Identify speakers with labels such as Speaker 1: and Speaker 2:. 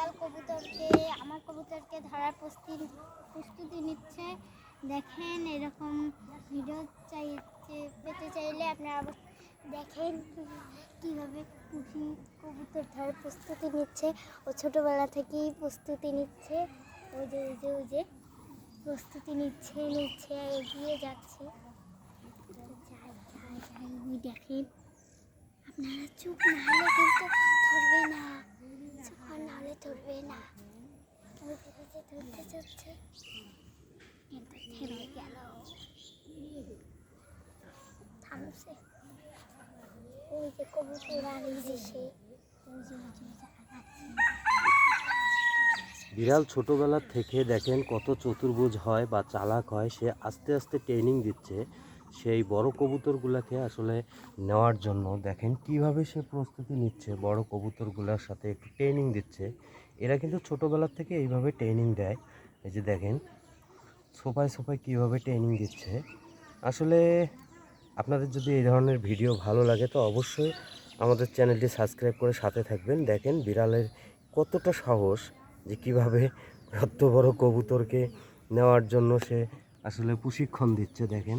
Speaker 1: বিড়াল আমার কবুতরকে ধরার প্রস্তুতি নিচ্ছে। দেখেন এরকম ভিডিও পেতে চাইলে আপনারা দেখেন কীভাবে কবুতর ধরার প্রস্তুতি নিচ্ছে। ও ছোটোবেলা থেকেই প্রস্তুতি নিচ্ছে। ওই যে প্রস্তুতি নিচ্ছে এগিয়ে যাচ্ছে। দেখেন আপনারা চুপ না হলে কিন্তু ধরবে না, চুপ না হলে ধরবে না। ধরতে চাচ্ছে কিন্তু থেমে গেল, থামছে। ওই যে কবুতর আর এই যে সে
Speaker 2: বিড়াল ছোটোবেলা থেকে দেখেন কত চতুর্ভুজ হয় বা চালাক হয়, সে আস্তে আস্তে ট্রেনিং দিচ্ছে সেই বড় কবুতরগুলোকে আসলে নেওয়ার জন্য। দেখেন কিভাবে সে প্রস্তুতি নিচ্ছে, বড় কবুতরগুলোর সাথে একটু ট্রেনিং দিচ্ছে। এরা কিন্তু ছোটোবেলার থেকে এইভাবে ট্রেনিং দেয়। এই যে দেখেন সোপায় সোপায় কীভাবে ট্রেনিং দিচ্ছে। আসলে আপনাদের যদি এই ধরনের ভিডিও ভালো লাগে তো অবশ্যই আমাদের চ্যানেলটি সাবস্ক্রাইব করে সাথে থাকবেন। দেখেন বিড়ালের কতটা সাহস, যে কীভাবে এত বড় কবুতরকে নেওয়ার জন্য সে আসলে প্রশিক্ষণ দিচ্ছে। দেখেন